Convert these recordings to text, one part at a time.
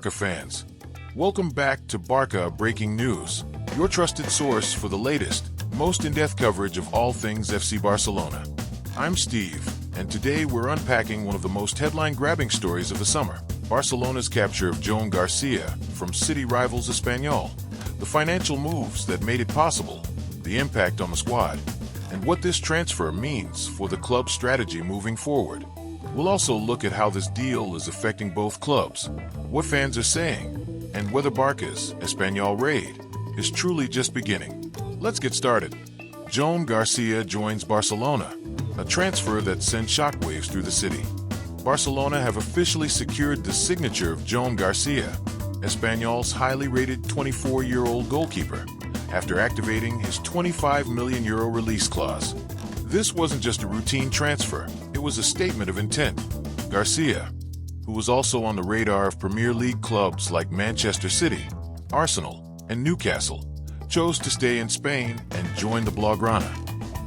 Barca fans. Welcome back to Barca Breaking News, your trusted source for the latest, most in-depth coverage of all things FC Barcelona. I'm Steve, and today we're unpacking one of the most headline-grabbing stories of the summer, Barcelona's capture of Joan Garcia from city rivals Espanyol, the financial moves that made it possible, the impact on the squad, and what this transfer means for the club's strategy moving forward. We'll also look at how this deal is affecting both clubs, what fans are saying, and whether Barca's Espanyol raid is truly just beginning. Let's get started. Joan Garcia joins Barcelona, a transfer that sends shockwaves through the city. Barcelona have officially secured the signature of Joan Garcia, Espanyol's highly rated 24-year-old goalkeeper, after activating his €25 million release clause. This wasn't just a routine transfer, it was a statement of intent. Garcia, who was also on the radar of Premier League clubs like Manchester City, Arsenal, and Newcastle, chose to stay in Spain and join the Blaugrana.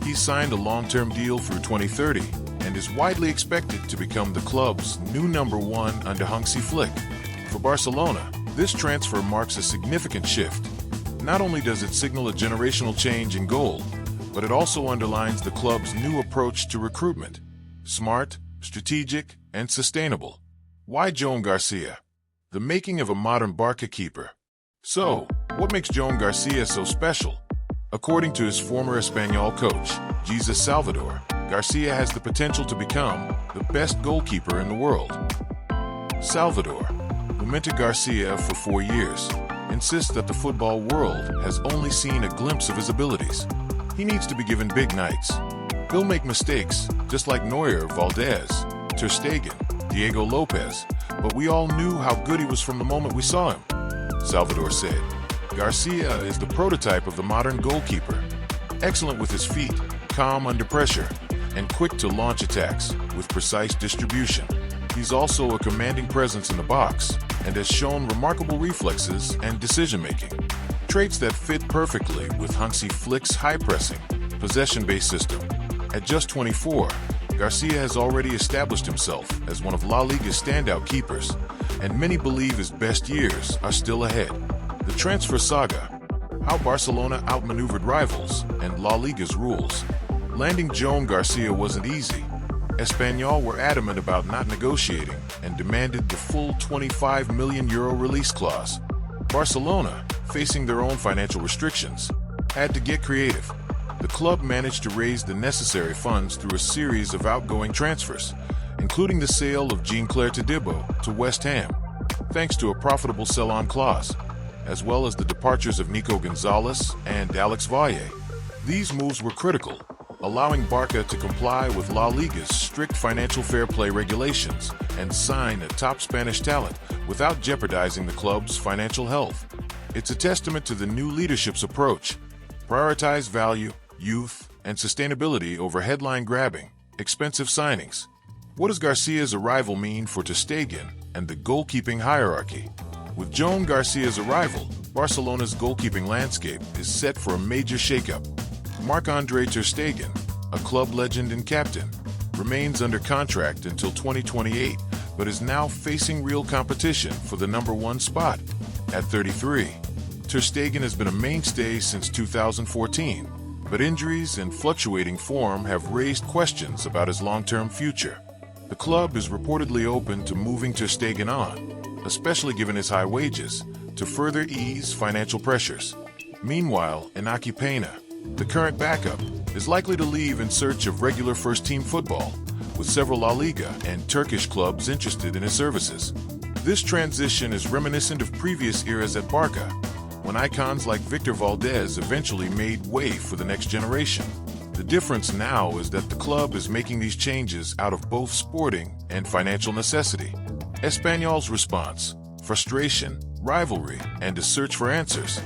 He signed a long-term deal through 2030 and is widely expected to become the club's new number one under Hansi Flick. For Barcelona, this transfer marks a significant shift. Not only does it signal a generational change in goal, but it also underlines the club's new approach to recruitment. Smart, strategic, and sustainable. Why Joan Garcia? The making of a modern Barca keeper. So, what makes Joan Garcia so special? According to his former Espanyol coach, Jesus Salvador, Garcia has the potential to become the best goalkeeper in the world. Salvador, who mentored Garcia for 4 years, insists that the football world has only seen a glimpse of his abilities. He needs to be given big nights. He'll make mistakes, just like Neuer, Valdez, Ter Stegen, Diego Lopez, but we all knew how good he was from the moment we saw him. Salvador said, Garcia is the prototype of the modern goalkeeper. Excellent with his feet, calm under pressure, and quick to launch attacks with precise distribution. He's also a commanding presence in the box and has shown remarkable reflexes and decision-making. Traits that fit perfectly with Hansi Flick's high-pressing, possession-based system. At just 24, Garcia has already established himself as one of La Liga's standout keepers, and many believe his best years are still ahead. The transfer saga, how Barcelona outmaneuvered rivals, and La Liga's rules. Landing Joan Garcia wasn't easy. Espanyol were adamant about not negotiating and demanded the full €25 million release clause. Barcelona, facing their own financial restrictions, had to get creative. The club managed to raise the necessary funds through a series of outgoing transfers, including the sale of Jean-Claire Todibo to West Ham, thanks to a profitable sell-on clause, as well as the departures of Nico Gonzalez and Alex Valle. These moves were critical, allowing Barca to comply with La Liga's strict financial fair play regulations and sign a top Spanish talent without jeopardizing the club's financial health. It's a testament to the new leadership's approach. Prioritize value, youth, and sustainability over headline-grabbing, expensive signings. What does Garcia's arrival mean for Ter Stegen and the goalkeeping hierarchy? With Joan Garcia's arrival, Barcelona's goalkeeping landscape is set for a major shakeup. Marc-Andre Ter Stegen, a club legend and captain, remains under contract until 2028, but is now facing real competition for the number one spot. At 33, Ter Stegen has been a mainstay since 2014, but injuries and fluctuating form have raised questions about his long-term future. The club is reportedly open to moving Ter Stegen on, especially given his high wages, to further ease financial pressures. Meanwhile, Inaki Peña, the current backup, is likely to leave in search of regular first-team football, with several La Liga and Turkish clubs interested in his services. This transition is reminiscent of previous eras at Barca, when icons like Victor Valdez eventually made way for the next generation. The difference now is that the club is making these changes out of both sporting and financial necessity. Espanyol's response: frustration, rivalry, and a search for answers.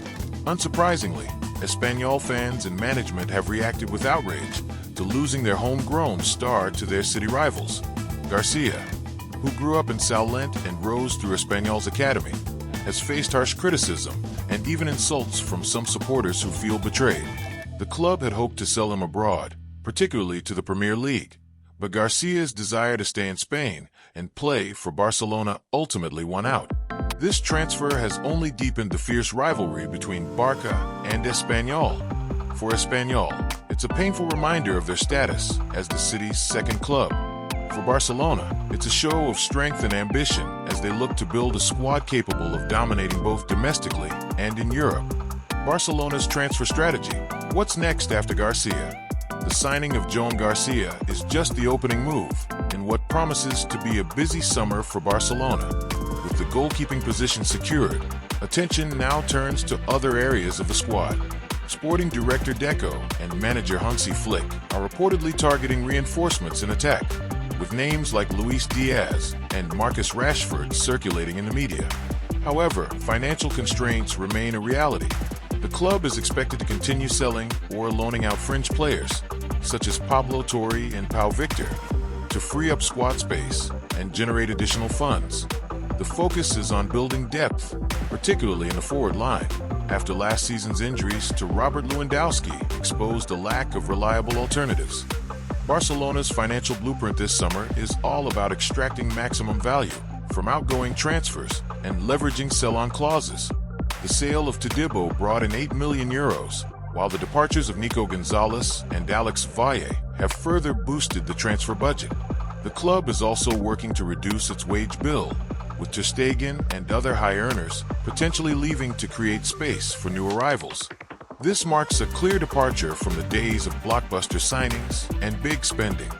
Unsurprisingly, Espanyol fans and management have reacted with outrage to losing their homegrown star to their city rivals. Garcia, who grew up in Salent and rose through Espanyol's academy, has faced harsh criticism and even insults from some supporters who feel betrayed. The club had hoped to sell him abroad, particularly to the Premier League, but Garcia's desire to stay in Spain and play for Barcelona ultimately won out. This transfer has only deepened the fierce rivalry between Barça and Espanyol. For Espanyol, it's a painful reminder of their status as the city's second club. For Barcelona, it's a show of strength and ambition as they look to build a squad capable of dominating both domestically and in Europe. Barcelona's transfer strategy. What's next after Garcia? The signing of Joan Garcia is just the opening move in what promises to be a busy summer for Barcelona. With the goalkeeping position secured, attention now turns to other areas of the squad. Sporting director Deco and manager Hansi Flick are reportedly targeting reinforcements in attack, with names like Luis Diaz and Marcus Rashford circulating in the media. However, financial constraints remain a reality. The club is expected to continue selling or loaning out fringe players, such as Pablo Torre and Pau Victor, to free up squad space and generate additional funds. The focus is on building depth, particularly in the forward line, after last season's injuries to Robert Lewandowski exposed a lack of reliable alternatives. Barcelona's financial blueprint this summer is all about extracting maximum value from outgoing transfers and leveraging sell-on clauses. The sale of Todibo brought in €8 million, while the departures of Nico Gonzalez and Alex Valle have further boosted the transfer budget. The club is also working to reduce its wage bill, with Ter Stegen and other high earners potentially leaving to create space for new arrivals. This marks a clear departure from the days of blockbuster signings and big spending.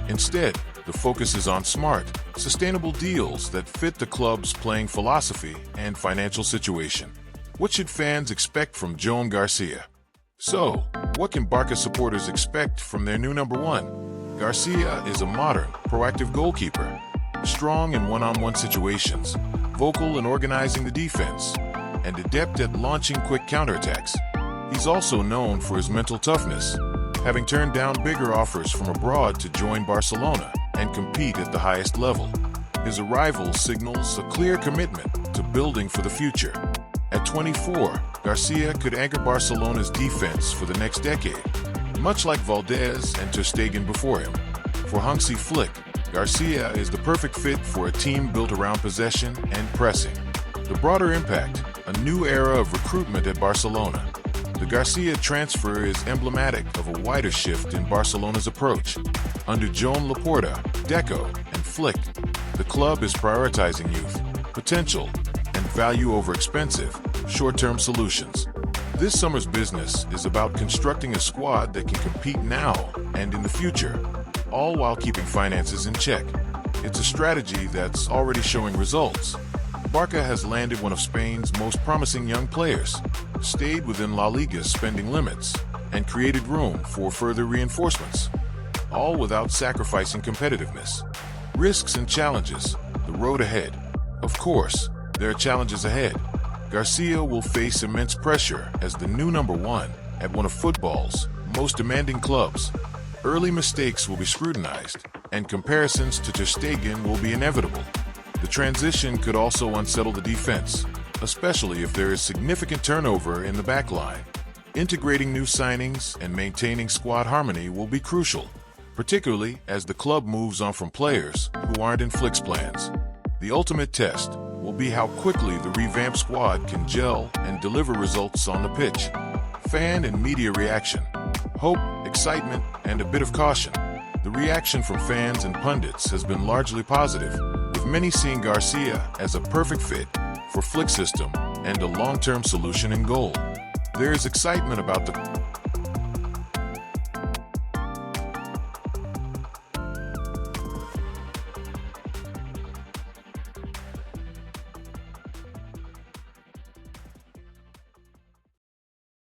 Instead, the focus is on smart, sustainable deals that fit the club's playing philosophy and financial situation. What should fans expect from Joan Garcia? So, what can Barca supporters expect from their new number one? Garcia is a modern, proactive goalkeeper, strong in one-on-one situations, vocal in organizing the defense, and adept at launching quick counterattacks. He's also known for his mental toughness, having turned down bigger offers from abroad to join Barcelona and compete at the highest level. His arrival signals a clear commitment to building for the future. At 24, Garcia could anchor Barcelona's defense for the next decade, much like Valdez and Ter Stegen before him. For Hansi Flick, Garcia is the perfect fit for a team built around possession and pressing. The broader impact, a new era of recruitment at Barcelona. The Garcia transfer is emblematic of a wider shift in Barcelona's approach. Under Joan Laporta, Deco, and Flick, the club is prioritizing youth, potential, and value over expensive, short-term solutions. This summer's business is about constructing a squad that can compete now and in the future, all while keeping finances in check. It's a strategy that's already showing results. Barca has landed one of Spain's most promising young players, stayed within La Liga's spending limits, and created room for further reinforcements, all without sacrificing competitiveness. Risks and challenges, the road ahead. Of course, there are challenges ahead. Garcia will face immense pressure as the new number one at one of football's most demanding clubs. Early mistakes will be scrutinized, and comparisons to Ter Stegen will be inevitable. The transition could also unsettle the defense, especially if there is significant turnover in the backline. Integrating new signings and maintaining squad harmony will be crucial, particularly as the club moves on from players who aren't in Flick's plans. The ultimate test will be how quickly the revamped squad can gel and deliver results on the pitch. Fan and media reaction. Hope, excitement, and a bit of caution. The reaction from fans and pundits has been largely positive, with many seeing Garcia as a perfect fit for Flick's system and a long-term solution in goal. There is excitement about the